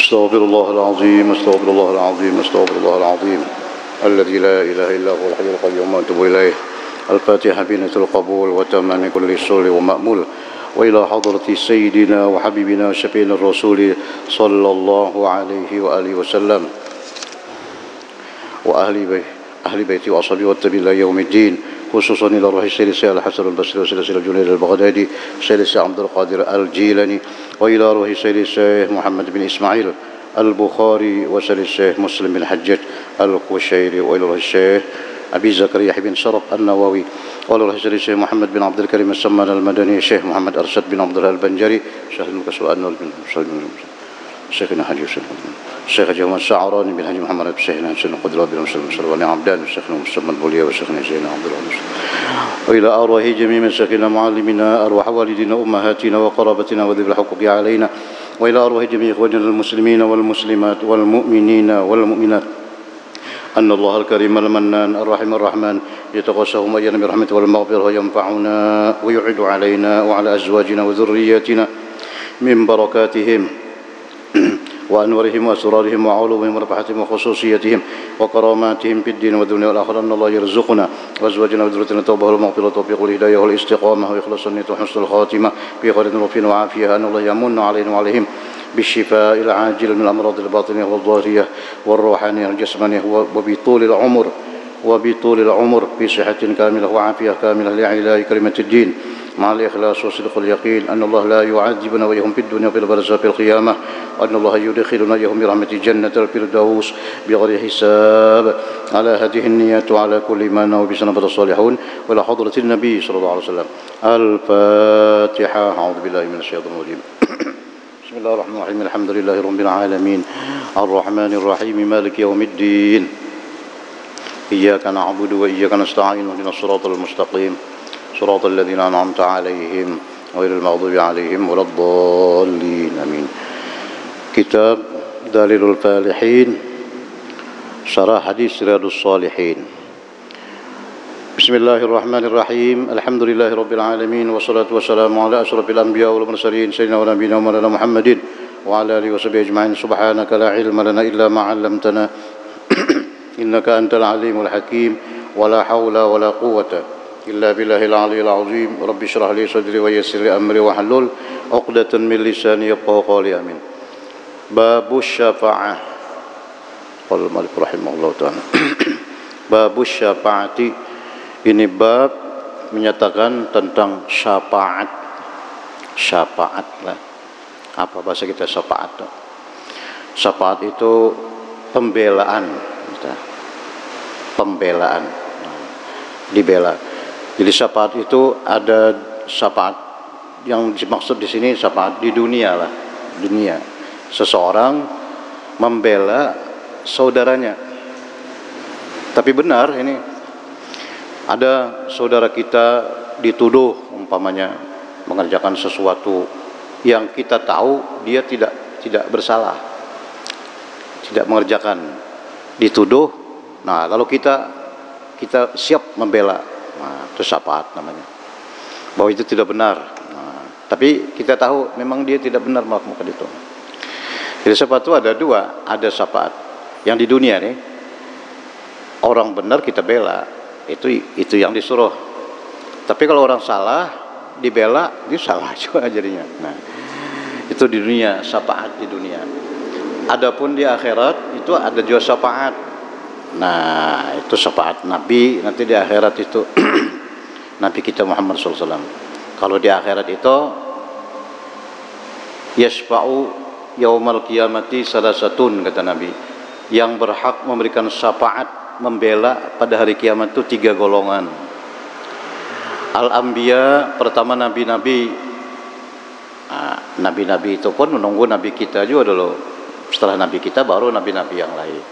استغفر الله العظيم استغفر الله العظيم استغفر الله العظيم الذي لا إله إلا هو الحي القيوم وأتوب إليه. الفاتحة بنية القبول وتمام كل سر ومأمول وإلى حضرة سيدنا وحبيبنا شفيعنا الرسول صلى الله عليه وآله وسلم وأهل بيته وأصحابه والتابعين إلى يوم الدين، خصوصا إلى روح السيد الحسن البصري وسيد الجنيد البغدادي سيد عبد القادر الجيلاني، وإلى روح سيد الشيخ محمد بن إسماعيل البخاري وسيد الشيخ مسلم بن حجاج القشيري، وإلى روح الشيخ أبي زكريا بن شرف النووي، وإلى روح سيد الشيخ محمد بن عبد الكريم السمان المدني، الشيخ محمد أرشد بن عبد الله البنجري، الشيخ المكسو أنور بن شيخنا حاج يوسف، الشيخ جمال الشعراني بن حاج محمد بن شيخنا حسين القدرة بن مسلم سلواني عبدان، الشيخنا مسلم البولية، والشيخنا زين عبد الله، وإلى أرواح جميع مشايخنا معلمنا، أرواح والدنا أمهاتنا وقرابتنا وذوي الحقوق علينا، وإلى أرواح جميع إخواننا المسلمين والمسلمات والمؤمنين والمؤمنات، أن الله الكريم المنان الرحيم الرحمن يتغشاهم أيانا برحمته والمغفرة وينفعنا ويعد علينا وعلى أزواجنا وذرياتنا من بركاتهم وأنورهم وأسرارهم وعلومهم ورفعتهم وخصوصيتهم وكراماتهم في الدين والدنيا والآخرة، أن الله يرزقنا وأزواجنا وذريتنا التوبة والمغفرة وتوفيق الهداية والاستقامة وإخلاص النية وحسن الخاتمة في خير وفي وعافية، أن الله يمن علينا وعليهم بالشفاء العاجل من الأمراض الباطنية والظاهرية والروحانية والجسمانية، وبطول العمر في صحة كاملة وعافية كاملة لإعلاء كلمة الدين مع الإخلاص وصدق اليقين، أن الله لا يعذبنا وإياهم في الدنيا وفي البرزخ في القيامة، وأن الله يدخلنا إياهم برحمة جنة الفردوس بغير حساب. على هذه النيات وعلى كل ما نوى بسنة الصالحون، وإلى حضرة النبي صلى الله عليه وسلم. الفاتحة. أعوذ بالله من الشيطان الرجيم. بسم الله الرحمن الرحيم. الحمد لله رب العالمين الرحمن الرحيم مالك يوم الدين، إياك نعبد وإياك نستعين، اهدنا الصراط المستقيم صراط الذين أنعمت عليهم غير المغضوب عليهم ولا الضالين آمين. Kitab Dalilul Falihin, Syarah Hadis Riyadhus Shalihin. Bismillahirrahmanirrahim. Alhamdulillahirabbil alamin wassalatu wassalamu ala asyrafil anbiya wal mursalin sayyidina wa nabiyina Maulana Muhammadin wa ala alihi washabihi ajma'in. Subhanaka la ilma lana illa ma 'allamtana innaka antal alimul hakim wa la haula wa la quwwata illa billahil aliyyil azim. Rabbi shrah li sadri wa yassir li amri wa hlul 'uqdatan min lisani yafqahu qawli. Amin. Babus syafa'ah. Qala Malik rahimahullah ta'ala. Babus syafa'ati, ini bab menyatakan tentang syafaat. Syafaat lah. Apa bahasa kita syafaat? Syafaat itu pembelaan. Pembelaan. Dibela. Jadi syafaat itu ada syafaat yang dimaksud di sini syafaat di dunia lah. Dunia. Seseorang membela saudaranya. Tapi benar ini, ada saudara kita dituduh umpamanya mengerjakan sesuatu yang kita tahu dia tidak bersalah, tidak mengerjakan, dituduh. Nah, kalau kita siap membela, nah, itu syafaat namanya, bahwa itu tidak benar. Nah, tapi kita tahu memang dia tidak benar melakukan itu. Jadi syafaat itu ada dua, ada syafaat yang di dunia nih, orang benar kita bela, itu yang disuruh. Tapi kalau orang salah dibela, itu salah juga jadinya. Nah, itu di dunia, syafaat di dunia. Adapun di akhirat itu ada juga syafaat. Nah, itu syafaat Nabi nanti di akhirat itu Nabi kita Muhammad SAW. Kalau di akhirat itu yashfa'u yaumal qiyamati salasatun, kata Nabi, yang berhak memberikan syafaat membela pada hari kiamat itu 3 golongan. Al-Anbiya, pertama nabi-nabi. Nah, nabi-nabi itu pun menunggu nabi kita juga dulu. Setelah nabi kita baru nabi-nabi yang lain.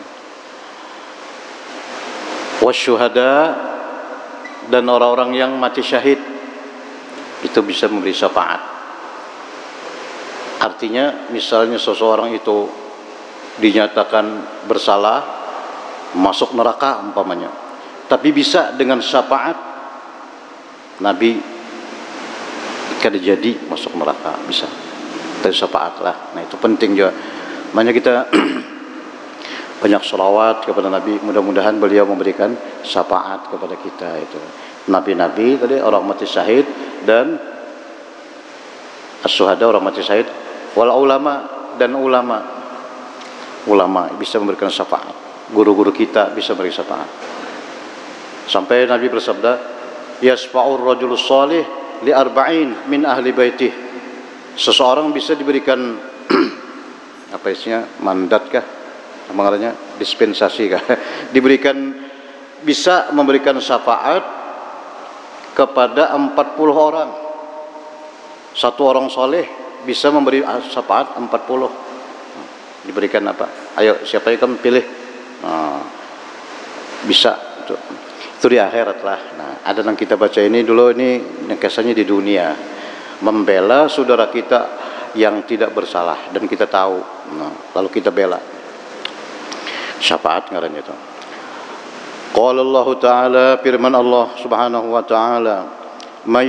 Wasyuhada, dan orang-orang yang mati syahid itu bisa memberi syafaat. Artinya misalnya seseorang itu dinyatakan bersalah, masuk neraka umpamanya, tapi bisa dengan syafaat Nabi kada jadi masuk neraka, bisa dari syafaat lah. Nah, itu penting juga. Makanya kita banyak sholawat kepada Nabi, mudah-mudahan beliau memberikan syafaat kepada kita. Itu nabi-nabi tadi, orang mati syahid, dan as-syuhada, orang mati syahid, wal ulama, dan ulama bisa memberikan syafaat, guru-guru kita bisa memberikan syafaat. Sampai Nabi bersabda, yasfa'ur rajulus salih li arba'in min ahli baitih. Seseorang bisa diberikan apa isinya, mandat kah, maknanya dispensasi kah, bisa memberikan syafaat kepada 40 orang. Satu orang soleh bisa memberi syafaat 40. Diberikan apa? Ayo, siapa yang kamu pilih? Bisa itu di akhirat lah. Nah, ada yang kita baca ini dulu, ini yang kesannya di dunia, membela saudara kita yang tidak bersalah dan kita tahu, lalu kita bela, syafaat ngarannya itu. Qala Allah Ta'ala, firman Allah Subhanahu wa Ta'ala, man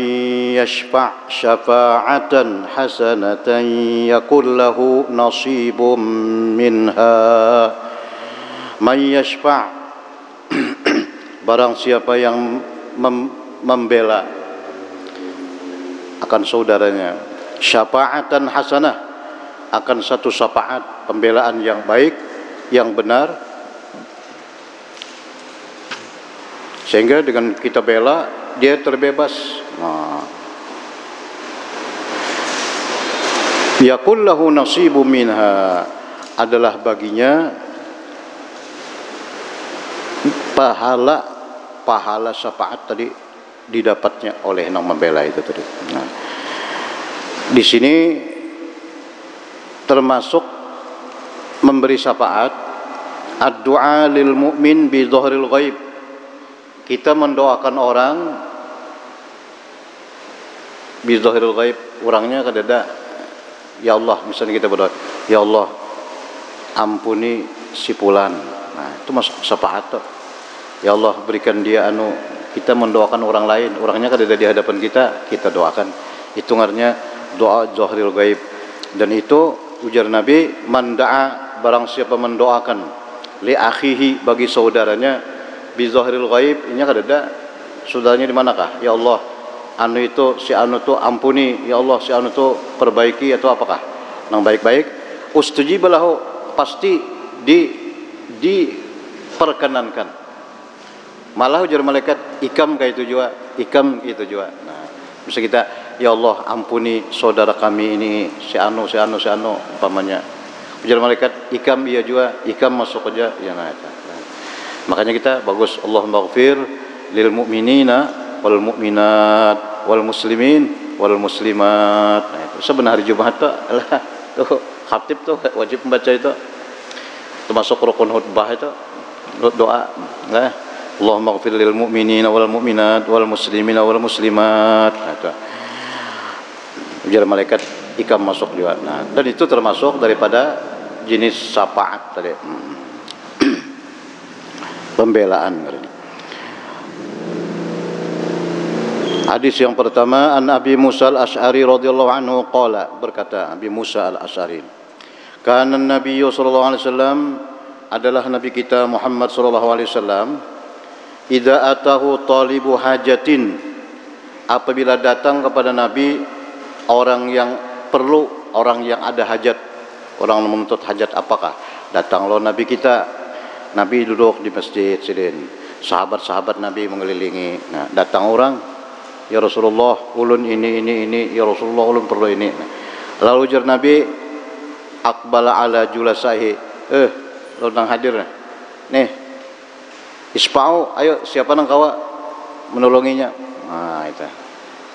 yashfa' syafa'atan hasanatan yakul lahu nasibum minha. Man yashfa', barang siapa yang membela akan saudaranya, syafa'atan hasanah, akan satu syafaat, pembelaan yang baik, yang benar, sehingga dengan kita bela dia terbebas. Yakul lahu nasibu minha, adalah baginya pahala syafaat tadi, didapatnya oleh yang membela itu tadi. Nah, di sini termasuk memberi syafaat, ad-du'a lil mu'min bi dhahril ghaib. Kita mendoakan orang bi dhahril ghaib, orangnya kadada, ya Allah, misalnya kita berdoa, ya Allah ampuni si fulan. Nah, itu masuk syafaat tuh. Ya Allah berikan dia kita mendoakan orang lain, orangnya kadada di hadapan kita doakan. Itu artinya doa dhahril ghaib. Dan itu ujar Nabi, man da'a, barang siapa mendoakan li akhihi, bagi saudaranya, bi dhahril ghaib, ini kadada saudaranya di manakah? Ya Allah, itu si itu ampuni, ya Allah si itu perbaiki, atau apakah yang baik-baik, ustujib lahu, pasti diperkenankan. Malah ujar malaikat, ikam kayak itu juga. Nah, bisa kita, ya Allah ampuni saudara kami ini, si anu umpamanya. Ujar malaikat, ikam iya juga, ikam masuk aja ya. Nah, makanya kita bagus, Allahumma ighfir lil mu'minina wal mu'minat wal muslimin wal muslimat. Nah, itu sebenarnya hari Jumat tuh khatib tuh wajib membaca itu, termasuk rukun khutbah itu doa. Nah, Allahumma ighfir lil mu'minina wal mu'minat wal muslimina wal muslimat. Nah, itu ujar malaikat, ikam masuk juga. Nah, dan itu termasuk daripada jenis syafaat tadi. Pembelaan. Hadis yang pertama, an Abi Musa al-Asy'ari radhiyallahu anhu qala, berkata Abi Musa al-Asy'ari, kana Nabi sallallahu alaihi wasallam, adalah Nabi kita Muhammad sallallahu alaihi wasallam, idza atahu talibu hajatin, apabila datang kepada Nabi orang yang perlu, orang yang ada hajat, orang menuntut hajat, apakah datang lo Nabi kita, Nabi duduk di masjid sidin, sahabat-sahabat Nabi mengelilingi. Nah, datang orang, ya Rasulullah ulun ini, ya Rasulullah ulun perlu ini. Nah, lalu ujar Nabi, aqbala ala julasahi, lo nang hadir nih, isfa'u, ayo siapa nang kawa menolonginya. Nah, itu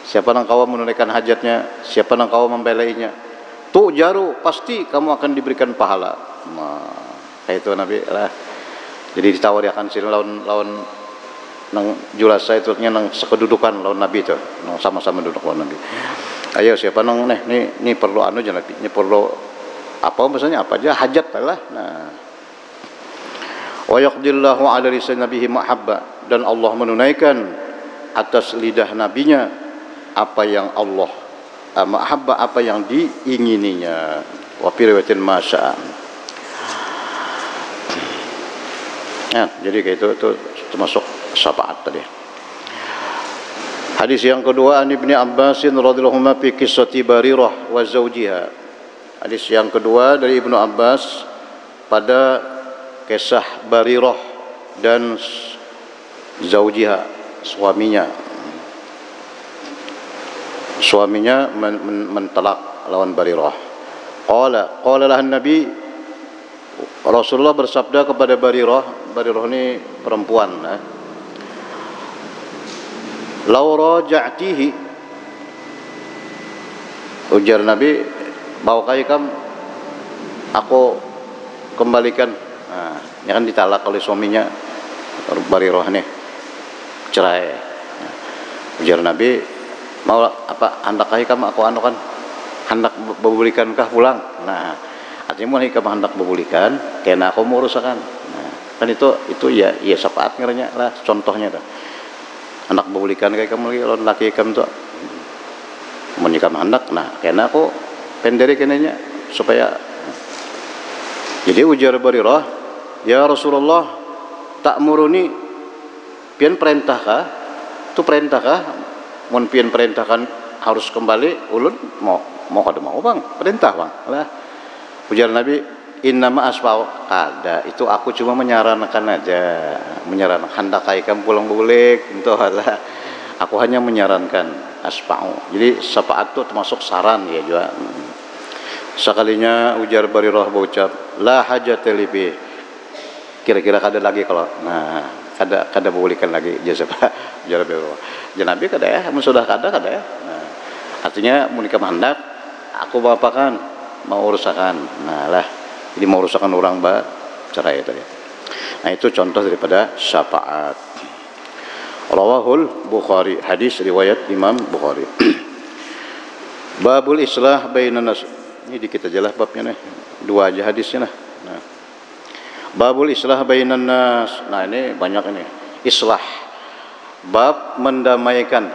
siapa nang kawa menunaikan hajatnya, siapa nang kawa membelainya, tu jaru, pasti kamu akan diberikan pahala. Nah, kayak itu Nabi lah. Jadi ditawari akan sini lawan nang julasa itu nang sekedudukan lawan Nabi itu, nang sama-sama duduk lawan Nabi. Ayo siapa nang nih perlu jangan Nabi, ini perlu apa misalnya apa aja hajat lah. Nah, wa yaqdillahu ala lisan nabihi mahabba, dan Allah menunaikan atas lidah nabinya apa yang Allah mahabba, apa yang diingininya. Wa fi riwayatin masya, Ya, jadi kayak itu termasuk syafaat tadi. Hadis yang kedua, an Ibnu Abbas radhiyallahu anhu fi qissati Barirah wa zawjiha. Hadis yang kedua dari Ibnu Abbas pada kisah Barirah dan zawjiha, suaminya. Suaminya mentalak lawan Barirah. Qala lah Nabi, Rasulullah bersabda kepada Barirah. Barirah ini perempuan. Lau raja'tihi, ujar Nabi, bawakai kamu, aku kembalikan. Nah, ini kan ditalak oleh suaminya Barirah nih, cerai. Ujar Nabi, mau apa? Hendak kai kamu aku anu kan, hendak bebulikankah pulang? Nah, artinya mau kamu hendak bebulkan, kena aku mau urusakan. Nah, kan itu ya syafaat ngeranya lah, contohnya tuh. Hendak bebulkan kayak kamu laki kamu tuh, mau nikah hendak, nah kena aku penderi kenanya supaya. Jadi ujar Barirah, ya Rasulullah, tak muruni pian perintahkah? Itu perintahkah? Mun pian perintahkan harus kembali, ulun mau kada mau bang, perintah bang. Lah ujar Nabi, innama asfa'u, ada itu aku cuma menyarankan aja, menyarankan hendak kamu pulang bulik, itu lah. Aku hanya menyarankan asfa'u. Jadi syafaat itu termasuk saran ya juga. Sekalinya ujar Barirah berucap, la hajata li bi. Kira-kira kada lagi kalau kada bulikan lagi jasa Pak. Ujar Barirah. Nabi kada ya, sudah kada ya. Nah, artinya mau nikah hendak aku bapakan, mau urusakan. Nah lah, jadi mau urusakan orang cerai tadi. Nah itu contoh daripada syafaat. Rawahul Bukhari, hadis riwayat Imam Bukhari. Babul islah bainan nas. Ini dikit aja lah babnya nih. Dua aja hadisnya lah. Nah. Babul islah bainan nas. Nah ini banyak ini. Islah. Bab mendamaikan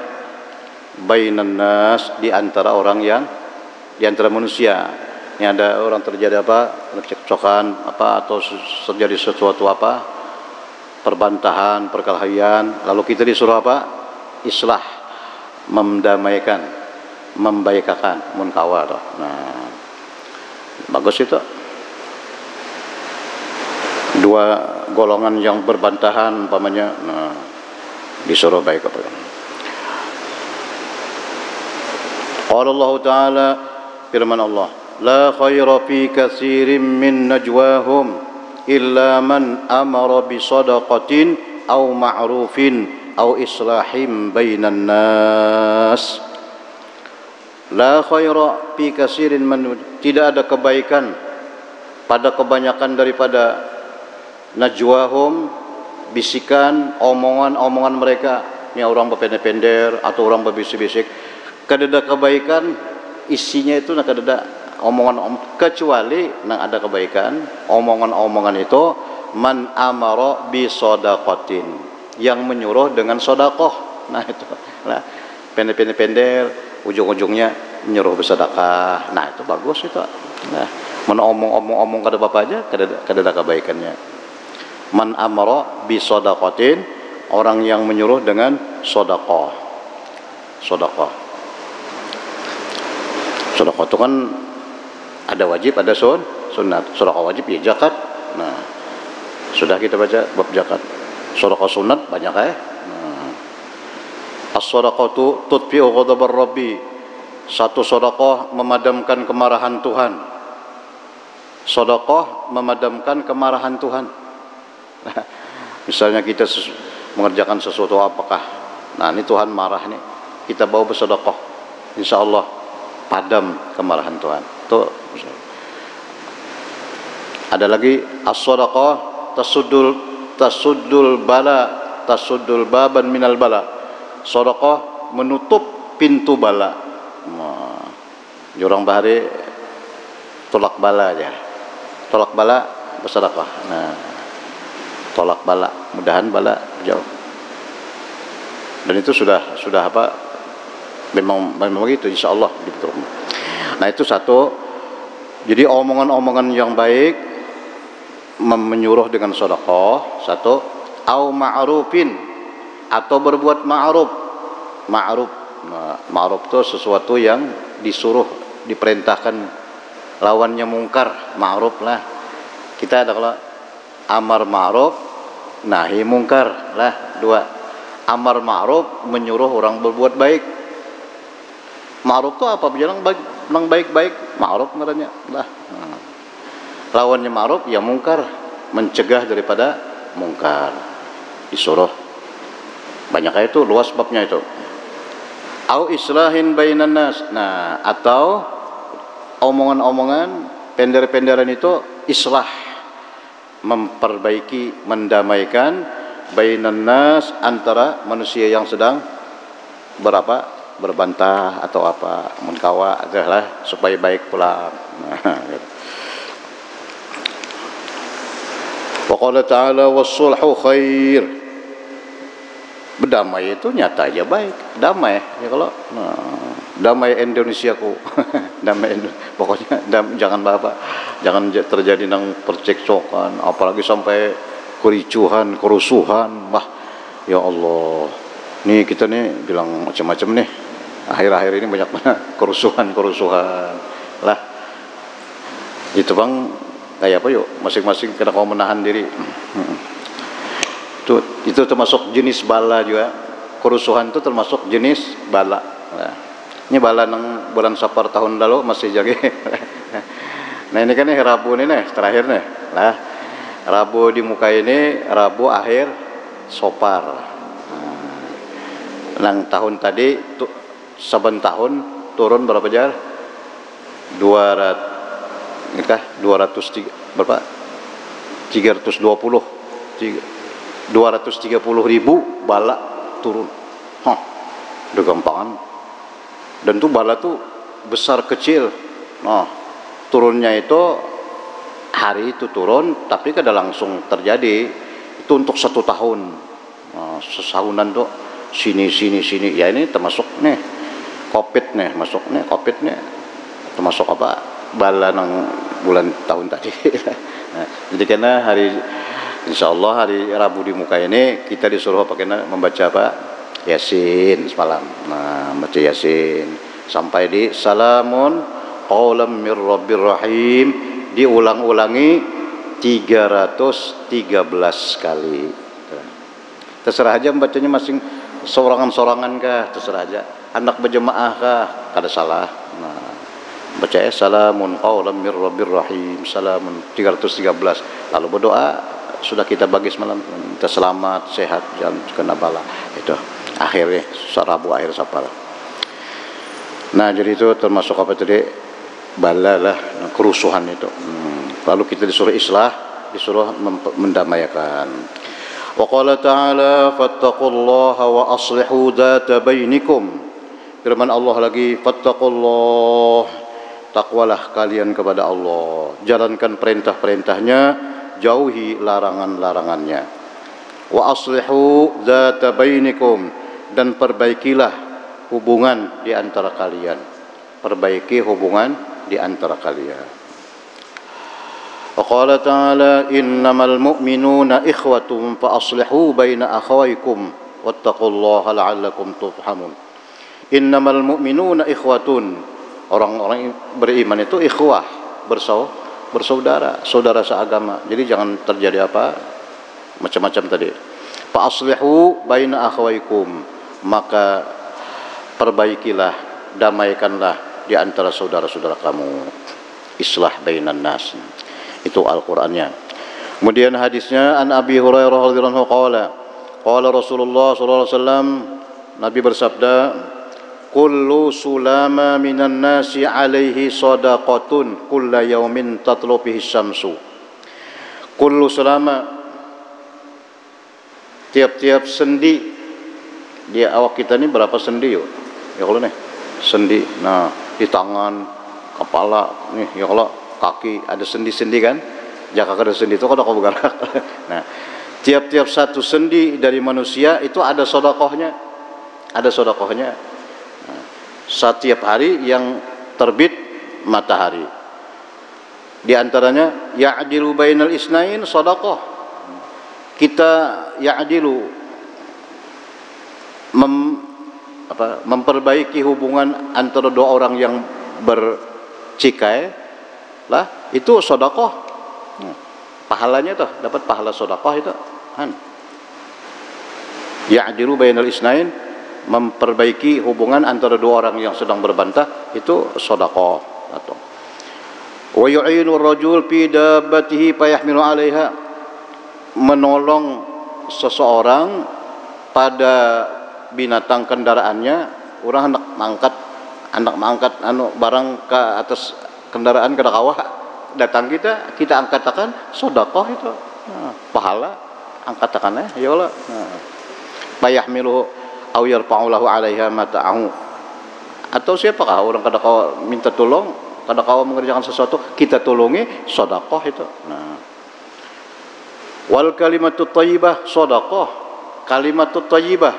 bainan nas di antara orang yang di antara manusia. Ini ada orang terjadi apa? Cekcokan apa atau terjadi sesuatu apa? Perbantahan, perkelahian, lalu kita disuruh apa? Islah, mendamaikan, membaikakan, munkawar. Nah, bagus itu. Dua golongan yang berbantahan, umpamanya, nah, disuruh baik apa? Qala Allah Ta'ala, firman Allah, la khaira fi katsirin min najwahum illa man amara bi sadaqatin aw ma'rufin aw islahim bainan nas. La khaira fi katsirin min, tidak ada kebaikan pada kebanyakan daripada najwahum, bisikan, omongan mereka. Ini orang berpender-pender atau orang berbisik-bisik. Kada ada kebaikan isinya itu, kada ada omongan kecuali nang ada kebaikan. Omongan itu man amara bi shadaqatin, yang menyuruh dengan sedekah. Nah itu lah, pender-pender ujung-ujungnya menyuruh bersedekah. Nah itu bagus itu. Nah, mana omong kada apa aja, kada ada kebaikannya. Man amara bi shadaqatin, orang yang menyuruh dengan sedekah. Sedekah itu kan ada wajib, ada sunat. Sedekah wajib ya zakat. Nah, sudah kita baca bab zakat. Sedekah sunat banyak ya. Nah, as-shadaqatu tudfi'u ghadabar rabbi. Satu sedekah memadamkan kemarahan Tuhan. Sedekah memadamkan kemarahan Tuhan. Nah, misalnya kita mengerjakan sesuatu apakah, nah ini Tuhan marah nih, kita bawa bersedekah, insyaallah padam kemarahan Tuhan. Tuh. Ada lagi as-shadaqah tasuddul baban minal bala. Sedekah menutup pintu bala. Nah, jurang bahari tolak bala aja. Tolak bala bersedekah. Nah, tolak bala, mudahan bala jauh. Dan itu sudah apa? Memang begitu, insyaallah. Nah itu satu. Jadi omongan-omongan yang baik menyuruh dengan sedekah, satu, au ma'rufin, atau berbuat ma'ruf. Ma'ruf, nah, ma'ruf itu sesuatu yang disuruh, diperintahkan, lawannya mungkar, ma'ruf lah. Kita ada kalau amar ma'ruf, nahi mungkar lah, dua. Amar ma'ruf menyuruh orang berbuat baik. Ma'ruf itu apa? Bilang baik-baik, ma'ruf ngarannya lah. Lawannya ma'ruf ya mungkar, mencegah daripada mungkar, disuruh. Banyak itu, luas babnya itu. Au islahin bainan nas. Nah, atau omongan-omongan, pender-penderan itu islah, memperbaiki, mendamaikan bainan nas, antara manusia yang sedang berbantah atau apa, menkawa adalah supaya baik pula. Wa qala ta'ala was-sulhu khair. Berdamai itu nyata aja baik, damai ya kalau damai Indonesiaku. Damai pokoknya jangan jangan terjadi nang percekcokan, apalagi sampai kericuhan, kerusuhan. Wah, ya Allah. Nih kita nih bilang macam-macam nih. Akhir-akhir ini banyak banget kerusuhan lah. Itu Bang, kayak apa yuk? Masing-masing kena kau menahan diri. Itu termasuk jenis bala juga. Kerusuhan itu termasuk jenis bala. Nah, ini bala nang bulan Safar tahun lalu masih jaga. Nah ini kan nih Rabu nih terakhir nih. Nah, Rabu di muka ini Rabu akhir Safar. Nang tahun tadi saben tahun turun berapa jar? 200 berapa? 230.000 bala turun. Udah gampangan. Dan tuh bala tuh besar kecil. Nah, turunnya itu hari itu turun, tapi kada langsung terjadi. Itu untuk 1 tahun. Nah, sesahunan tuh sini. Ya ini termasuk nih Covid nih, masuk nih Covid nih. Termasuk apa? Bala nang bulan tahun tadi. Nah, jadi karena insyaallah hari Rabu di muka ini kita disuruh pakai membaca apa? Yasin semalam. Nah, baca Yasin sampai di salamun qaulam mir rabbir rahim, diulang-ulangi 313 kali. Terserah aja membacanya masing sorangan-sorangan kah, terserah aja. Anak berjemaah kah, kada salah. Nah, baca salamun qaulam mir rabbir rahim, salamun 313. Lalu berdoa, sudah kita bagi semalam, kita selamat, sehat, jangan kena bala. Itu akhirnya Rabu akhir Safar. Nah, jadi itu termasuk apa tadi? Bala lah, kerusuhan itu. Lalu kita disuruh islah, disuruh mendamaikan. Wa qala ta'ala fattaqullaha wa aslihu dzata bainikum. Firman Allah lagi, fattaqullah, takwalah kalian kepada Allah, jalankan perintah-perintahnya, jauhi larangan-larangannya. Wa aslihu dzata bainikum, dan perbaikilah hubungan di antara kalian. Perbaiki hubungan di antara kalian. Wa qala ta'ala innamal mu'minuna ikhwatun fa aslihu baina akhawaykum wattaqullaha la'allakum turhamun. Innamal mu'minuna ikhwatun, orang-orang beriman itu ikhwah, bersaudara, saudara seagama. Jadi jangan terjadi apa macam-macam tadi. Fa aslihu baina akhawaykum, maka perbaikilah, damaikanlah di antara saudara-saudara kamu. Islah bainan nas. Itu Al-Qur'annya. Kemudian hadisnya an Abi Hurairah radhiyallahu anhu qala Rasulullah sallallahu alaihi wasallam, Nabi bersabda, kullu sulama minan nasi alaihi sadaqatun kulla yaumin tatlu bihi syamsu. Kullu sulama, tiap-tiap sendi di awak kita ini berapa sendi yuk? Ya kalau nih sendi, nah di tangan, kepala nih, ya kalau kaki ada sendi-sendi kan? Jaka ada sendi itu kalau kau bergerak. Nah, tiap-tiap satu sendi dari manusia itu ada sedekahnya, ada sedekahnya. Setiap hari yang terbit matahari, Di antaranya ya'dilu bainal isnain shadaqah. Kita ya'dilu memperbaiki hubungan antara dua orang yang bercikai lah, itu sedekah. Pahalanya tuh, dapat pahala sedekah itu. Ya'dilu bainal isnain, memperbaiki hubungan antara dua orang yang sedang berbantah, itu sedekah. Atau wa yu'inu ar-rajul fi dabbatihi fayahmilu 'alaiha, menolong seseorang pada binatang kendaraannya. Orang hendak mengangkat barang ke atas kendaraan kada kawah, datang kita angkatakan sedekah itu. Pahala angkatakannya ya Allah. Fayahmilu aw yarfa'u lahu 'alaiha mata'ahu. Atau siapakah orang kada kawah minta tolong, kada kawah mengerjakan sesuatu, kita tolongi, sedekah itu. Wal kalimatut thayyibah sedekah. Kalimatut thayyibah,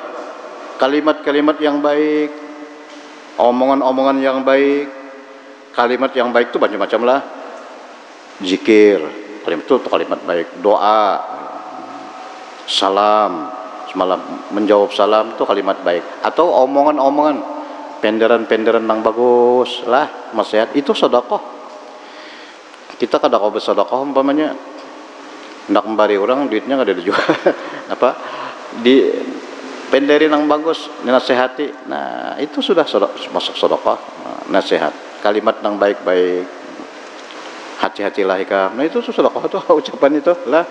kalimat-kalimat yang baik, omongan-omongan yang baik. Kalimat yang baik itu macam-macam lah. Zikir, kalimat itu kalimat baik. Doa, salam, semalam menjawab salam itu kalimat baik. Atau omongan-omongan, penderan-penderan yang bagus lah, nasihat, itu sedekah. Kita kada kau bersedekah umpamanya hendak memberi orang duitnya nggak ada juga di penderin yang bagus, nasihati. Nah, itu sudah masuk sedekah. Nasihat, kalimat yang baik-baik, hati-hatilah ikam. Nah, itu sedekah itu ucapan itu lah.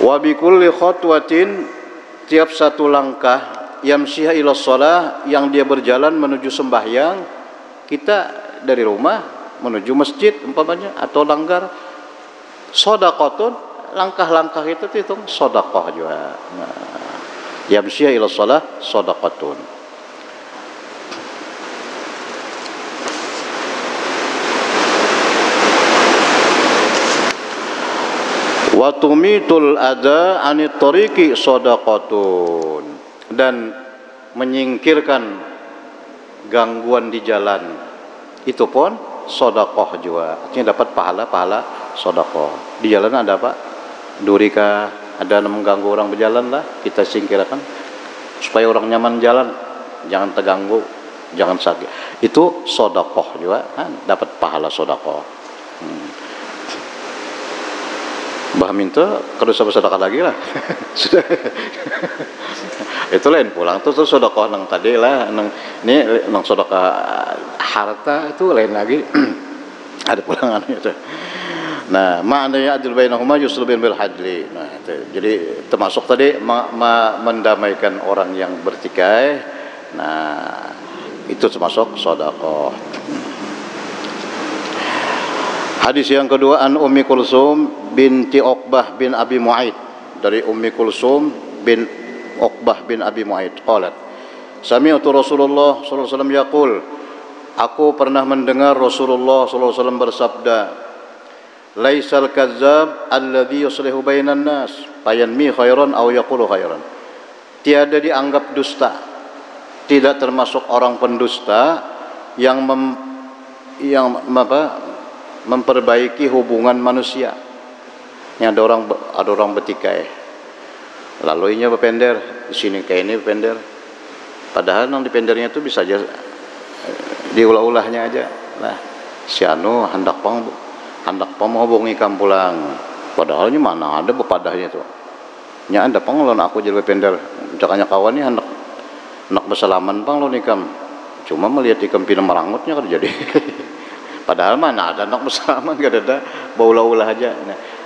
Wa bi kulli khatwatin, tiap satu langkah, yamshiha ila shalah, yang dia berjalan menuju sembahyang, kita dari rumah menuju masjid umpamanya atau langgar, shadaqatun, langkah-langkah itu dihitung sedekah juga. Yamshiha ila shalah shadaqatun. Wa tumitul adza anit tariqi shadaqatun, dan menyingkirkan gangguan di jalan itu pun sedekah juga. Artinya dapat pahala sedekah. Di jalan ada apa? Durika, ada yang mengganggu orang berjalan lah, kita singkirkan supaya orang nyaman jalan, jangan terganggu, jangan sakit. Itu sedekah juga, dapat pahala sedekah. Bah minta kada usah bersedekah lagi lah. Sudah. Itu lain pulang tuh sedekah nang tadi lah, ini nang sedekah harta itu lain lagi. Ada pulangan itu. Nah, maknanya adil bainahuma yuslu bil hadli. Nah, itu. Jadi termasuk tadi mendamaikan orang yang bertikai. Nah, itu termasuk sedekah. Hadis yang kedua, an Ummi Kulsum binti Uqbah bin Abi Mu'aid, dari Ummi Kulsum bin Uqbah bin Abi Mu'aid qalat, sami'tu Rasulullah sallallahu alaihi wasallam yaqul, aku pernah mendengar Rasulullah sallallahu alaihi wasallam bersabda, laisal kazzab alladhi yuslihu bainan nas fayanmi khairan aw yaqulu khairan. Tiada dianggap dusta, tidak termasuk orang pendusta yang memperbaiki hubungan manusia. Yang ada orang bertikai, lalu inya berpender, di sini kayak ini berpender. Padahal yang dipendernya itu bisa aja diulah-ulahnya aja. Nah, si anu hendak menghubungi kamu pulang. Padahalnya mana ada bepadahnya tuh. Nya ada pang lawan aku jadi berpender. Jakanya kawan ni hendak bersalaman pang lawan ikam. Cuma melihat ikam pina merangutnya kan jadi. Padahal mana ada anak bersalaman, gak ada baulah-ulah aja.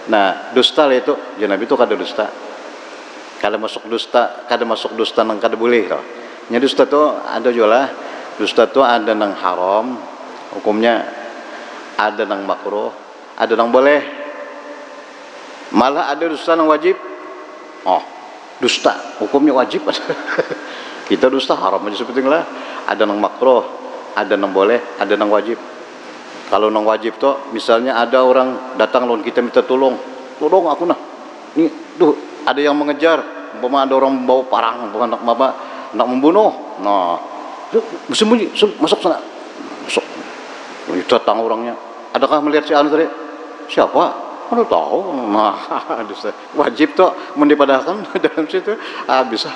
Nah, dusta lah itu, Nabi itu kada dusta. Kada masuk dusta nang kada boleh tau. Nya dusta tu ada juga lah. Dusta tu ada nang haram, hukumnya ada nang makruh, ada nang boleh. Malah ada dusta nang wajib. Oh, dusta hukumnya wajib. Kita dusta haram aja seperti lah. Ada nang makruh, ada nang boleh, ada nang wajib. Kalau nang wajib tuh, misalnya ada orang datang lawan kita minta tolong aku nah. Nih, tuh ada yang mengejar, umpama ada orang membawa parang, nak membunuh. Nah, bersembunyi, masuk sana. Masuk. Datang orangnya. adakah melihat si anu tadi? Siapa? Anu tahu. Nah, wajib tuh mendipadahkan dalam situ. Bisa.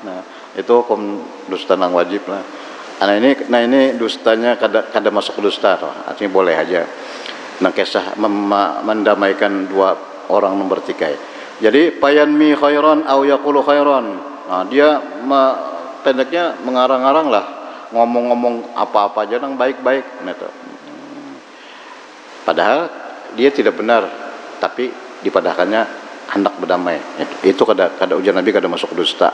Nah, itu hukum dusta nang wajib lah. Nah ini dustanya kada masuk dusta, artinya boleh aja. Nah kisah mendamaikan dua orang yang bertikai. Jadi payanmi khairan au yaqulu khairan. Nah, dia pendeknya mengarang-arang lah, ngomong-ngomong apa-apa aja yang baik-baik. Gitu. Padahal dia tidak benar, tapi dipadahkannya hendak berdamai. Itu kada ujar Nabi, kada masuk dusta.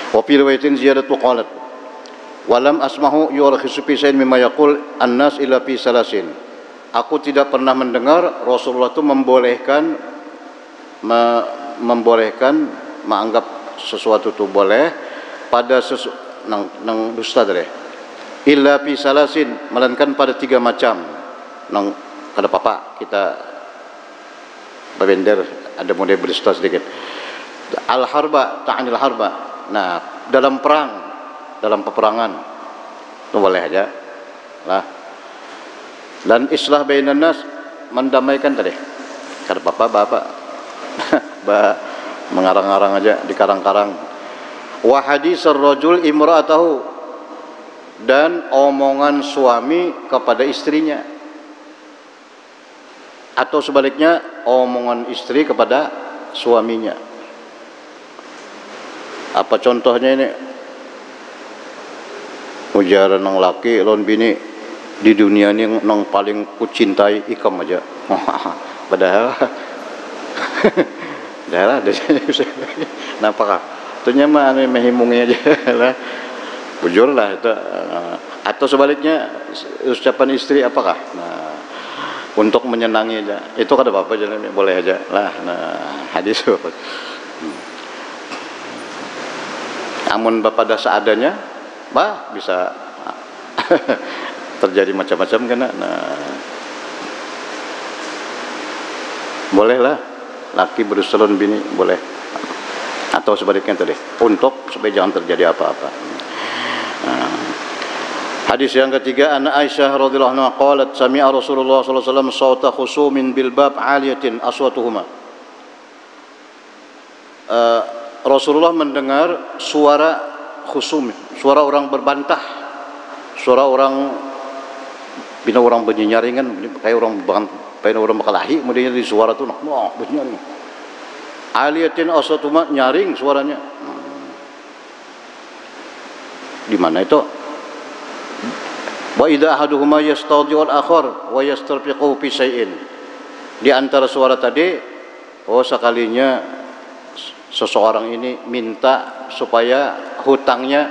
Wa fi riwayatin ziyadatu qalat walam asmahu yurakhisu fi shay'in mimma yaqul an-nas illa fi salasin. Aku tidak pernah mendengar Rasulullah itu membolehkan menganggap sesuatu itu boleh pada nang dusta tadi. Illa fi salasin, melainkan pada 3 macam. Nang kada apa-apa kita babender ada model berdusta sedikit. Al-harba ta'anil harba. Nah, dalam perang, dalam peperangan itu boleh aja lah. Dan islah bainan nas, mendamaikan tadi kada apa-apa bapak mengarang-arang aja, dikarang-karang. Wa hadisar rajul imra'atahu, dan omongan suami kepada istrinya, atau sebaliknya omongan istri kepada suaminya. Apa contohnya ini? Ujaran nang laki lawan bini, di dunia ini nang paling kucintai ikam aja. Padahal dah ada. Nampakah? Itunya mah mehimungnya aja lah. Bujur lah itu. Atau sebaliknya ucapan istri apakah? Nah, untuk menyenangi aja. Itu kada apa-apa aja, boleh aja lah. Nah, hadis apa? Amun pada seadanya, bisa terjadi macam-macam kena. Nah, bolehlah laki bersalon bini, boleh. Atau sebaliknya tadi, untuk supaya jangan terjadi apa-apa. Nah, hadis yang ketiga, Anna Aisyah radhiyallahu anha qalat sami'a Rasulullah sallallahu alaihi wasallam sawta khusumin bil bab 'aliyatin aswatuhuma. Rasulullah mendengar suara khusum, suara orang berbantah, suara orang bina orang bernyaringan, kayak orang berkelahi, kemudian di suara tu bernyaring. Aliyatin aswatuma, nyaring suaranya. Di mana itu? Wa idza ahaduhuma yastawdi'ul akhar wa yastarfiqu fi syai'in. Di antara suara tadi, sekalinya seseorang ini minta supaya hutangnya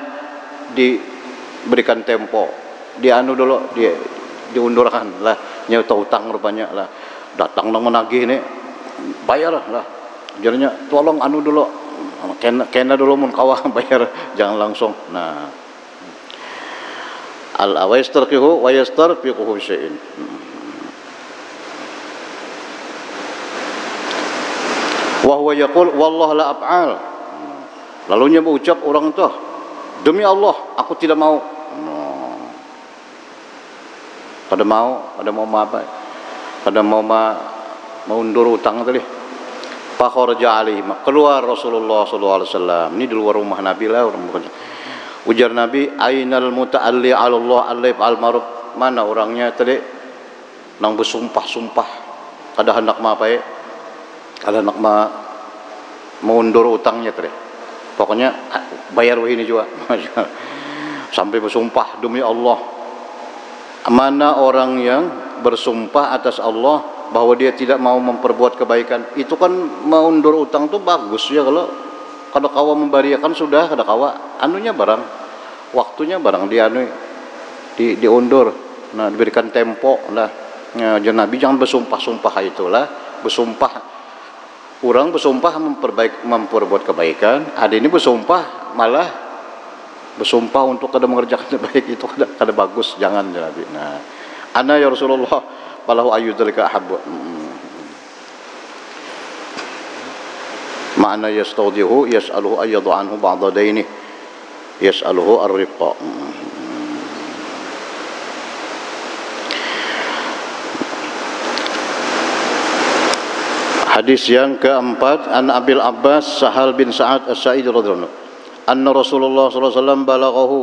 diberikan tempo, dianu dulu, diundurkan lah, nyata hutang rupanya lah, datang nang menagih ini, bayar lah, jadinya tolong anu dulu, kena dulu mun kawah bayar, jangan langsung. Nah, al-awastarqihu wa yastarfiquhu syai'in. Wa huwa yaqul wallah la af'al. Lalunya berucap orang itu, demi Allah aku tidak mau. Pada mau apa? Pada mau undur utang tadi. Fa kharaja alaihi, keluar Rasulullah sallallahu alaihi wasallam. Ini di luar rumah Nabi lah orang bekerja. Ujar Nabi, ainal muta'alli 'ala Allah alai fa'al ma'ruf. Mana orangnya tadi nang bersumpah-sumpah kada hendak apa kada hendak mengundur utangnya tadi. Pokoknya bayar ini juga. Sampai bersumpah demi Allah. Mana orang yang bersumpah atas Allah bahwa dia tidak mau memperbuat kebaikan, itu kan mengundur utang tuh bagus ya. Kalau kada kawa membariakan sudah, kada kawa anunya barang, waktunya barang diundur. Nah, diberikan tempo lah. Ya, Nabi jangan bersumpah-sumpah itulah, bersumpah. Orang bersumpah memperbuat kebaikan, ada ini bersumpah malah bersumpah untuk kada mengerjakan baik, itu kada bagus, jangan ya Nabi. Nah, ana ya Rasulullah falahu ayyudalika habbu. Ma'ana yastawdihu yas'aluhu ayyadu anhu ba'da daini yas'aluhu ar-riqa. Hadis yang keempat, an Abil Abbas Sahal bin Sa'ad As-Sa'idi radhiyallahu anhu anna Rasulullah sallallahu alaihi wasallam balaghahu,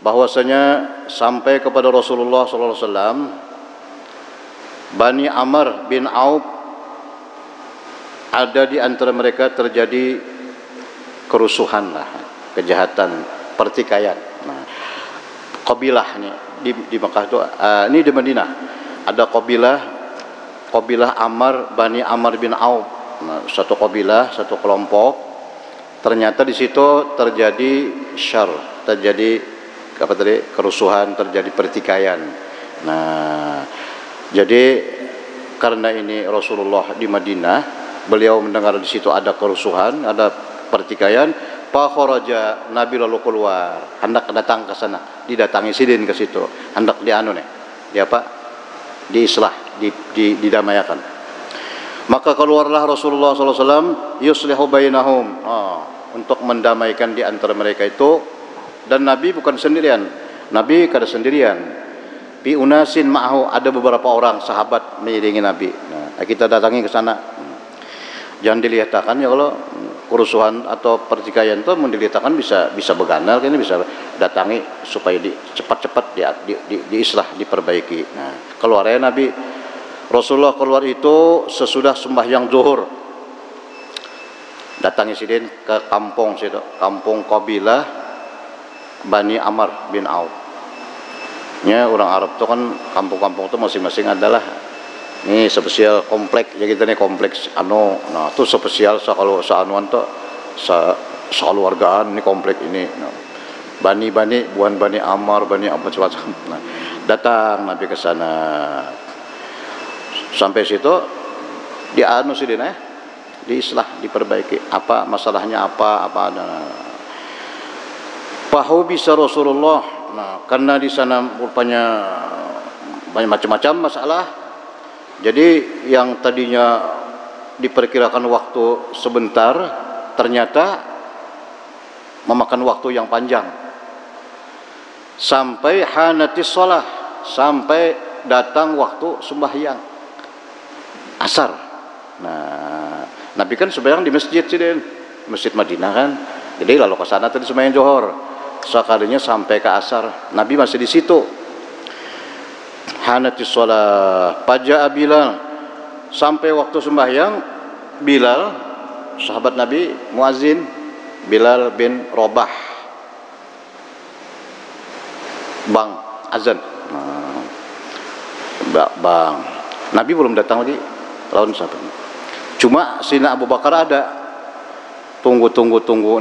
bahwasanya sampai kepada Rasulullah sallallahu alaihi wasallam Bani Amr bin Auf, ada di antara mereka terjadi kerusuhan lah, kejahatan, pertikaian. Nah, kabilah nih di Mekah itu, ini di Madinah ada kabilah Amr, Bani Amr bin Auf. Nah, satu kabilah, satu kelompok. Ternyata di situ terjadi syar, terjadi apa tadi, kerusuhan, terjadi pertikaian. Nah, jadi karena ini Rasulullah di Madinah, beliau mendengar di situ ada kerusuhan, ada pertikaian, fakharaja, Nabi lalu keluar, hendak datang ke sana, didatangi sidin ke situ, hendak diislah, didamaikan. Maka keluarlah Rasulullah SAW yuslihu bainahum, untuk mendamaikan di antara mereka itu. Dan Nabi bukan sendirian, Nabi kada sendirian. Bi unasin ma'ahu, ada beberapa orang sahabat mengiringi Nabi. Nah, kita datangi ke sana. Jangan dilihatkan ya, kalau kerusuhan atau pertikaian itu mendiletakkan bisa beganal, kan bisa datangi supaya cepat-cepat diislah, diperbaiki. Nah, keluarnya Nabi Rasulullah keluar itu sesudah sembahyang zuhur. Datangi sidin ke kampung situ, kampung kabilah Bani Amr bin Auf. Ya, orang Arab itu kan kampung-kampung itu masing-masing adalah ini spesial kompleks ya, kita nih kompleks nah itu spesial kalau seanuan tuh sekeluargaan ini kompleks ini. Nah, Bani bukan Bani Amr, Bani apa macam-macam. Nah, datang Nabi ke sana. Sampai situ diislah, diperbaiki. Apa masalahnya, apa ada. Fahu bisa Rasulullah. Nah, karena di sana rupanya banyak macam-macam masalah. Jadi yang tadinya diperkirakan waktu sebentar, ternyata memakan waktu yang panjang. Sampai hanatis shalah, sampai datang waktu sembahyang asar. Nah, Nabi kan sembahyang di masjid Masjid Madinah kan. Jadi lalu ke sana tadi sembahyang Zuhur. Sekalinya sampai ke asar, Nabi masih di situ. Hanatis shalah, faja'a Bilal, sampai waktu sembahyang Bilal, sahabat Nabi, muazin Bilal bin Rabah, bang azan. Bang, Nabi belum datang lagi, lawan sahabat. Cuma Sayyidina Abu Bakar ada. Tunggu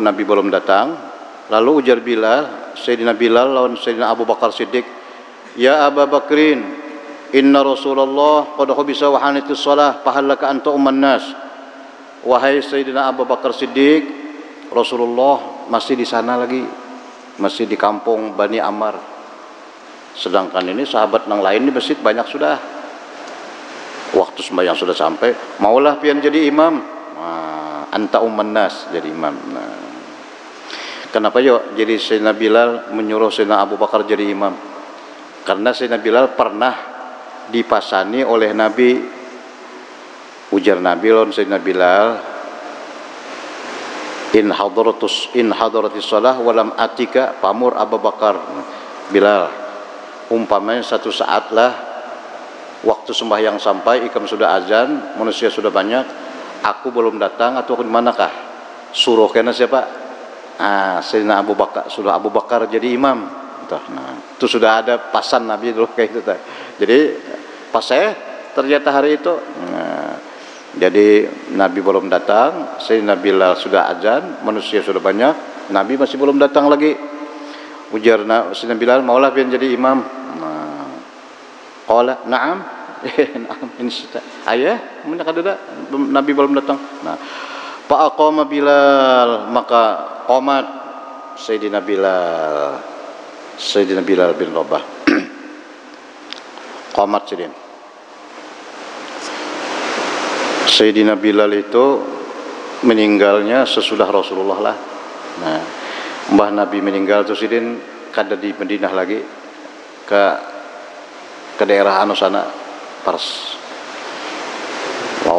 Nabi belum datang. Lalu ujar Bilal, Sayyidina Bilal lawan Sayyidina Abu Bakar Siddiq, ya Abu Bakrin, inna Rasulullah qad khabisa wa hanatis shalah fahallaka anta umman nas. Wahai Sayyidina Abu Bakar Siddiq, Rasulullah masih di sana lagi, masih di kampung Bani Amr. Sedangkan ini sahabat yang lain di masjid banyak sudah. Waktu sembahyang sudah sampai, maulah pian jadi imam. Nah, anta umman nas, jadi imam. Nah, kenapa yuk jadi Sayyidina Bilal menyuruh Sayyidina Abu Bakar jadi imam? Karena Sayyidina Bilal pernah dipasani oleh Nabi. Ujar Nabi lawan Sayyidina Bilal, in hadaratis shalah walam atika pamur Abu Bakar. Bilal, umpamanya satu saat lah waktu sembahyang sampai, ikam sudah azan, manusia sudah banyak, aku belum datang atau di manakah? Suruh kena siapa? Sayyidina Abu Bakar, sudah Abu Bakar jadi imam. Nah, itu sudah ada pasan Nabi dulu kayak itu. Jadi pas ternyata hari itu, jadi Nabi belum datang, Sayyidina Bilal sudah azan, manusia sudah banyak, Nabi masih belum datang lagi. Ujar Sayyidina Bilal, maulah pian jadi imam. Qala na'am. Na'am insya ayah, Nabi belum datang. Nah, faqama Bilal, maka qomat Sayyidina Bilal bin Rabah. Qomat Sayyidina Bilal itu meninggalnya sesudah Rasulullah lah. Nah, mbah Nabi meninggal terus sidin kada di Madinah lagi, ke daerah sana Pars.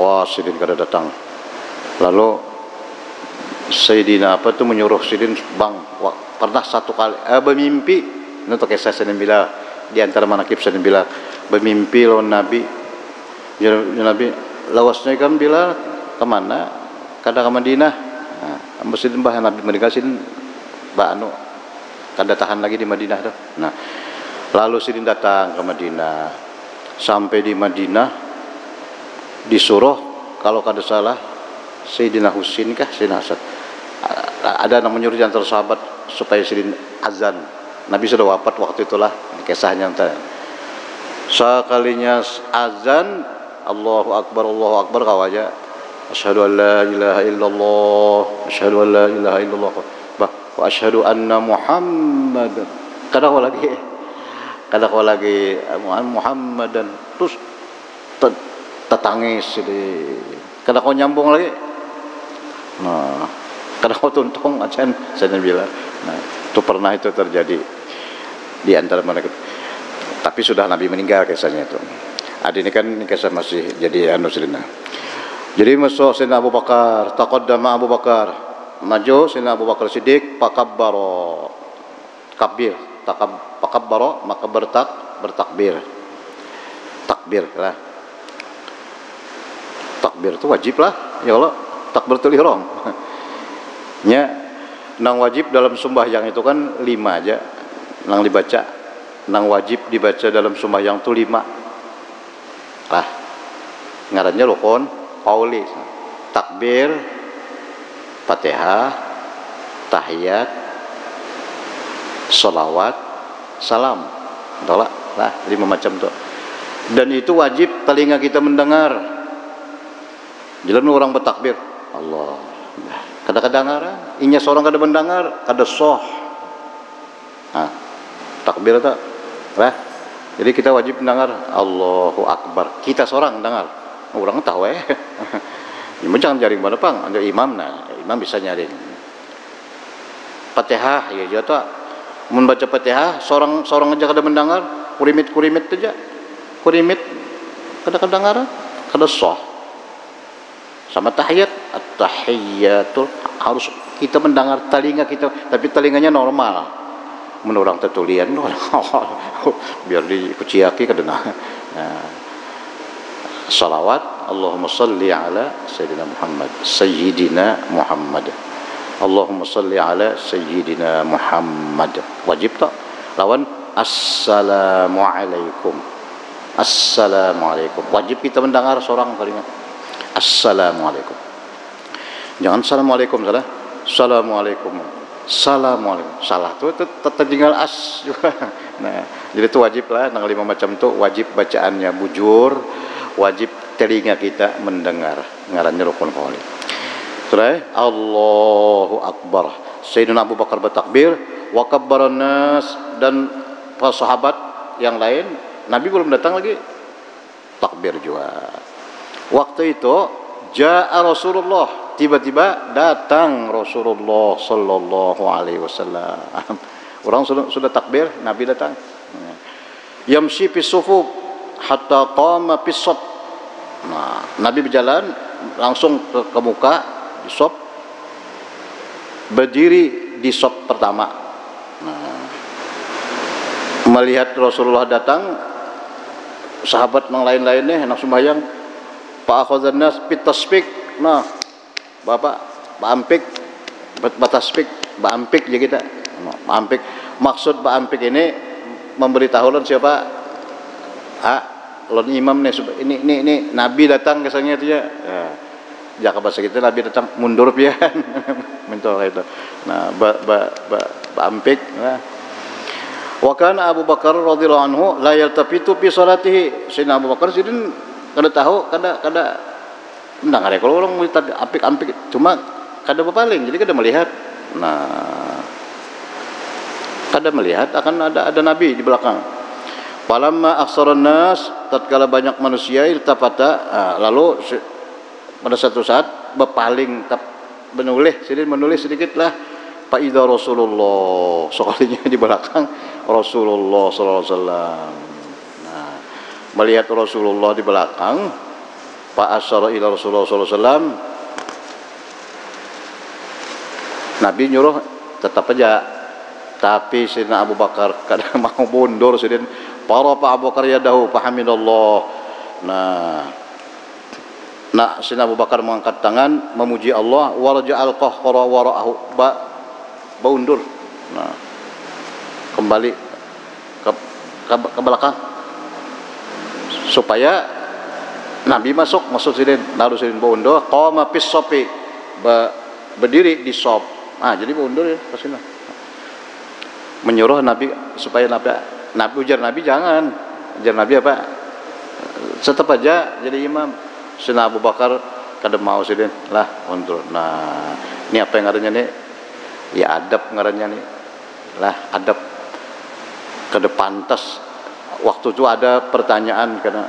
awas Sidin kada datang. Lalu Sayyidina apa tuh menyuruh Sidin, bang, pernah satu kali bermimpi, itu kisah Sidin Bilal di antara manakib Sidin Bilal, bermimpi lawan Nabi. Ya Nabi, lawasnya kan Bilal kemana? Kada ke Madinah. Nah, Sidin bah Nabi meninggal Sidin bah anu kada tahan lagi di Madinah tuh. Nah, lalu Sidin datang ke Madinah. Sampai di Madinah disuruh kalau kada salah Sayyidina Husin kah Sayyidina Hasan, ada yang menyuruh antara sahabat supaya Sidin azan. Nabi sudah wafat waktu itulah, kisahnya entah. Sekalinya azan, Allahu Akbar kau aja, asyhadu an la ilaha illallah, asyhadu an la ilaha illallah, wa asyhadu anna Muhammadan. Kada kau lagi Muhammadan, terus tetangis ini. Kada kau nyambung lagi. Nah, kada kau tuntung aja saya bilang. Nah, itu pernah itu terjadi di antara mereka. Tapi sudah Nabi meninggal kisahnya itu. Adi ini kan kisah masih jadi anu Sidina. Jadi masuk Sayyidina Abu Bakar, taqaddama Abu Bakar, maju Sayyidina Abu Bakar Siddiq, fakabbara, kabir, fakabbara, maka bertakbir, takbir lah. Takbir itu wajib lah, ya Allah, takbiratul ihram. Nya nang wajib dalam sembahyang itu kan 5 aja, nang dibaca, nang wajib dibaca dalam sembahyang itu 5. Lah, ngarannya rukun qauli. Takbir, Fatihah, tahiyat, sholawat, salam. Entahlah, lah 5 macam tuh. Dan itu wajib telinga kita mendengar. Jalan orang bertakbir, Allah. Kadang-kadang inya seorang kada mendengar, kada soh. Nah, takbir tak, lah. Jadi kita wajib mendengar Allahu Akbar. Kita seorang dengar, orang tahu Imam jangan jaring mana pang, ada imam nah, imam bisa nyaring. Fatihah ya jatuh, membaca Fatihah, seorang aja kada mendengar, kurimit aja, kurimit kada dengar, kada soh. Sama tahiyat, at-tahiyyatul harus kita mendengar telinga kita, tapi telinganya normal. Menurut orang tertulian, biar dikuciaki kadena. Nah, salawat, Allahumma salli ala Sayyidina Muhammad. Allahumma salli ala Sayyidina Muhammad. Wajib tak? Lawan Assalamualaikum. Assalamualaikum. Wajib kita mendengar seorang telinga. Assalamualaikum. Jangan assalamualaikum salah. Assalamualaikum. Assalamualaikum. Salah tuh tertinggal as juga. Nah, jadi itu wajib lah. Nang 5 macam tuh wajib bacaannya bujur, wajib telinga kita mendengar. Ngarannya rukun qauli. Sudah Allahu Akbar. Sayyidina Abu Bakar bertakbir, wa kabbaran nas, dan para sahabat yang lain, Nabi belum datang lagi, takbir juga. Waktu itu jaa Rasulullah, tiba-tiba datang Rasulullah sallallahu alaihi wasallam. Orang sudah takbir, Nabi datang. Yamshi fi sufuf hatta qama fi shaf. Nah, Nabi berjalan langsung ke muka di shaf, berdiri di shaf pertama. Nah, melihat Rasulullah datang, sahabat yang lain-lainnya nak sembahyang, Pak akhazan nas fit tasbih. Nah, Bapak baampik bataspik baampik ya kita. Baampik maksud baampik ini memberitahukan siapa? Lon imam nih ini Nabi datang kesannya itu ya. Ya bahasa kita Nabi datang mundur pian. Mentor itu. Nah, baampik nah. Wa kana Abu Bakar radhiyallahu anhu la yaltafitu fi salatihi. Sayyidina Abu Bakar sidin kada tahu, kada mendengar kalau orang tadi ampik cuma kada berpaling, jadi kada melihat. Nah, kada melihat akan ada Nabi di belakang. Falamma aksarun nas, tatkala banyak manusia iltafata, lalu pada satu saat berpaling menulis sedikit lah. Fa idza Rasulullah, sekalinya di belakang Rasulullah sallallahu alaihi wasallam. Melihat Rasulullah di belakang, fa asyara ila Rasulullah sallallahu alaihi wasallam. Nabi nyuruh tetap aja, tapi Sayyidina Abu Bakar kadang mau mundur Sayyidina para Pak Abu Bakar yadahu fahamidallah. Nah Sayyidina Abu Bakar mengangkat tangan memuji Allah, warja'al qahqara wara'ahu, undur. Nah kembali ke belakang supaya Nabi masuk Sayyidina, lalu Sayyidina undur, qama fis safi, berdiri di sop. Jadi undur ya ke sini. Menyuruh Nabi supaya Nabi ujar Nabi jangan. Ujar Nabi apa? Tetap aja jadi imam. Sayyidina Abu Bakar kada mau Sayyidina lah undur. Nah, ini apa yang ngarannya nih? Ya adab ngarannya nih. Lah adab kada pantas. Waktu itu ada pertanyaan karena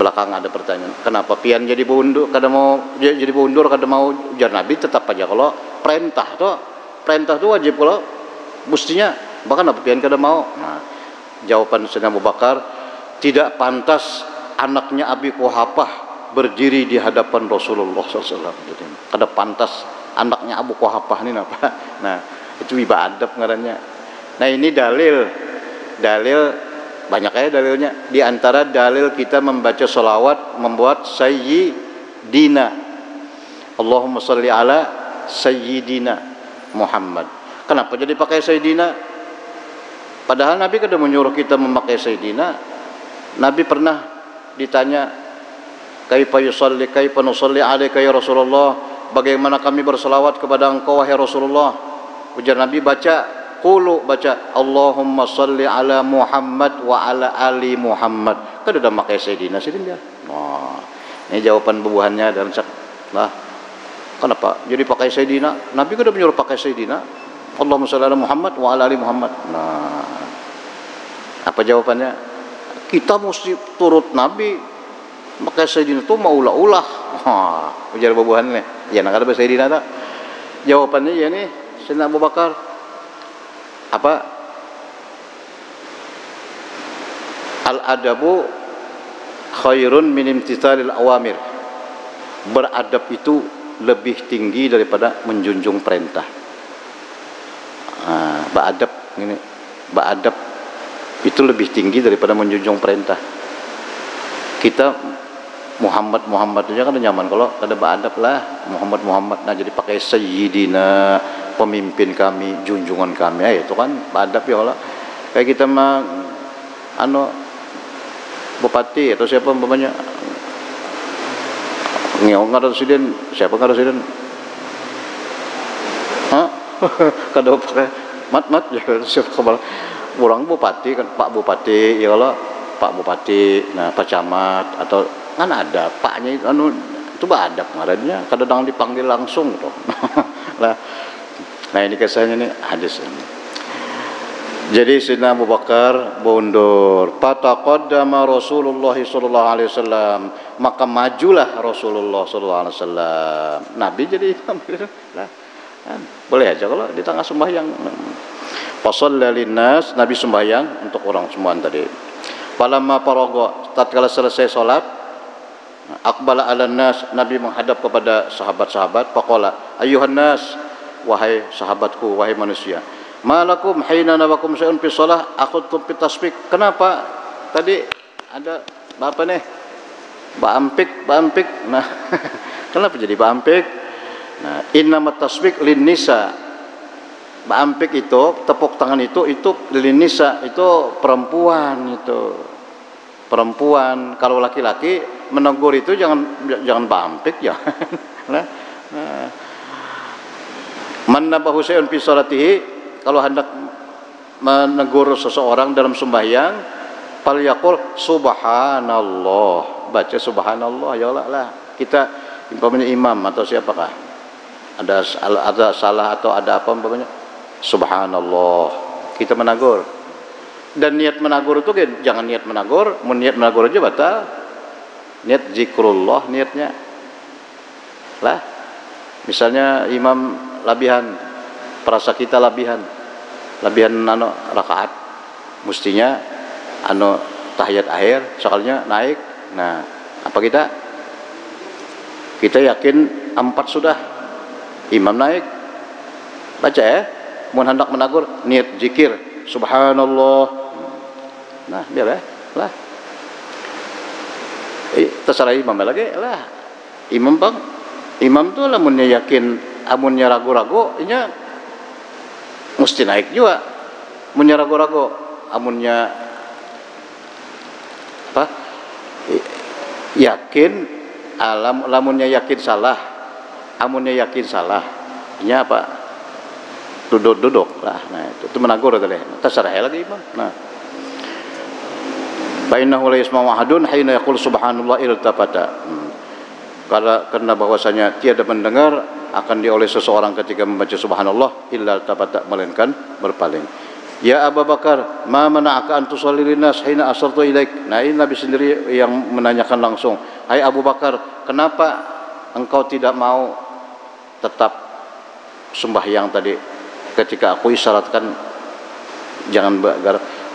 belakang ada pertanyaan. Kenapa pian jadi bundur? Kada mau jadi bundur, kada mau ujar Nabi tetap aja kalau perintah tuh wajib kalau mestinya, bahkan apa pian kada mau. Nah, jawaban Sayyidina Abu Bakar, tidak pantas anaknya Abi Quhafah berdiri di hadapan Rasulullah SAW. Kada pantas anaknya Abu Quhafah ini apa? Nah, itu iba adab ngarannya. Nah, ini dalil banyak aja dalilnya. Di antara dalil kita membaca salawat membuat Sayyidina. Allahumma salli ala Sayyidina Muhammad. Kenapa jadi pakai Sayyidina? Padahal Nabi kada menyuruh kita memakai Sayyidina. Nabi pernah ditanya, kaifa nusalli alaika ya Rasulullah, bagaimana kami berselawat kepada engkau wahai Rasulullah? Ujar Nabi, baca Allahumma salli ala Muhammad wa ala ali Muhammad. Kada ada pakai Sayyidina dia. Nah, ini jawaban bubuhannya dan lah. Kenapa jadi pakai Sayyidina? Nabi kada menyuruh pakai Sayyidina. Allahumma shalli ala Muhammad wa ala ali Muhammad. Nah, apa jawabannya? Kita mesti turut Nabi. Pakai Sayyidina itu maulah-ulah. Ujar bubuhannya. Ya nak ada Sayyidina tak? Jawabannya ya nih, Sayyidina Abu Bakar. Apa? Al-adabu khairun min imtithalil awamir. Beradab itu lebih tinggi daripada menjunjung perintah. Beradab itu lebih tinggi daripada menjunjung perintah. Kita Muhammad aja kan nyaman, kalau ada beradab lah Muhammad. Nah jadi pakai Sayyidina, pemimpin kami, junjungan kami, itu kan beradab ya Allah. Kayak kita mah bupati atau siapa umpamanya nggak residen, siapa nggak residen? Kada pakai mat ya siapa kepala orang bupati kan, Pak Bupati ya kalau Pak Bupati, nah Pak Camat atau kan ada paknya itu itu beradab ngarannya, kadang dipanggil langsung tuh. Nah ini kisahnya nih hadis ini. Jadi Sayyidina Abu Bakar mundur, fataqaddama Rasulullah sallallahu alaihi wasallam, maka majulah Rasulullah sallallahu alaihi wasallam. Nabi jadi imam. Boleh aja kalau di tengah sembahyang. Fasalla linnas, Nabi sembahyang untuk orang semua tadi. Falamma faraga, tatkala selesai salat, aqbala 'alan nas, Nabi menghadap kepada sahabat-sahabat, faqala ayyuhan nas, wahai sahabatku, wahai manusia, malakum hina nabakum syai'un fi shalah akhudtum fi tasbih. Kenapa tadi ada apa nih? Baampik. Nah, kenapa jadi baampik? Nah, innamat tasbih lin nisa. Baampik itu, tepuk tangan itu lin nisa, itu perempuan itu. Perempuan, kalau laki-laki menegur itu jangan baampik ya. Nah, man nabahu syai'un fi salatihi, kalau hendak menegur seseorang dalam sembahyang, falyaqul subhanallah, baca subhanallah ya Allah lah. Kita umpamanya imam atau siapakah ada salah atau ada apa umpamanya, subhanallah kita menegur. Dan niat menegur itu jangan niat menegur, niat menegur aja batal. Niat zikrullah niatnya lah. Misalnya imam labihan, perasa kita labihan rakaat, mestinya tahiyat akhir soalnya naik. Nah apa kita Kita yakin 4 sudah. Imam naik, baca ya. Mun hendak menagur, niat zikir, subhanallah. Nah, biar ya, lah. Terserah imam lagi lah. Imam bang, imam tuh lamunnya yakin, amunnya ragu-ragu, nya mesti naik juga. Munnya ragu-ragu, amunnya apa? Yakin, lamunnya yakin salah, amunnya yakin salah, nya apa? Duduk lah. Nah, itu menagur tadi. Terserah lagi imam. Nah. Fa innahu la yasma'u ahadun hina yaqul subhanallah iltafata. Karena bahwasanya tiada mendengar akan oleh seseorang ketika membaca subhanallah illa iltafata, melainkan berpaling. Ya Abu Bakar, ma mana'aka an tusalli linnas hina asartu ilaik. Nah, ini Nabi sendiri yang menanyakan langsung. Hai Abu Bakar, kenapa engkau tidak mau tetap sembahyang tadi ketika aku isyaratkan jangan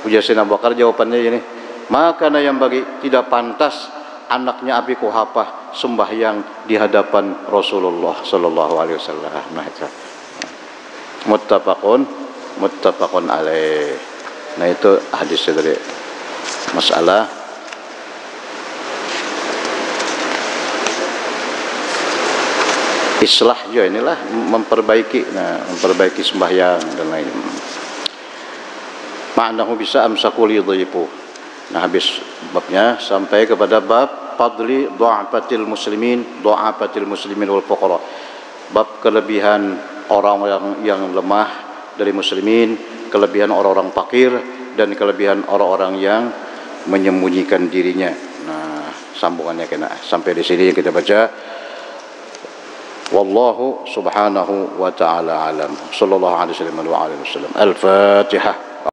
ujar Abu Bakar, jawabannya ini, maka yang bagi tidak pantas anaknya Abi Quhafah sembahyang di hadapan Rasulullah sallallahu alaihi wasallam. Nah, itu muttafaqun alaih. Nah, itu hadisnya dari masalah islah juga, inilah memperbaiki sembahyang dan lain. Ma'nahu bisa amsaku li dhifu. Nah, habis babnya sampai kepada bab fadli du'afatil muslimin wal fuqara. Bab kelebihan orang yang lemah dari muslimin, kelebihan orang-orang fakir, dan kelebihan orang-orang yang menyembunyikan dirinya. Nah, sambungannya kena sampai di sini yang kita baca. Wallahu subhanahu wa ta'ala alam. Sallallahu alaihi wasallam. Al-Fatihah.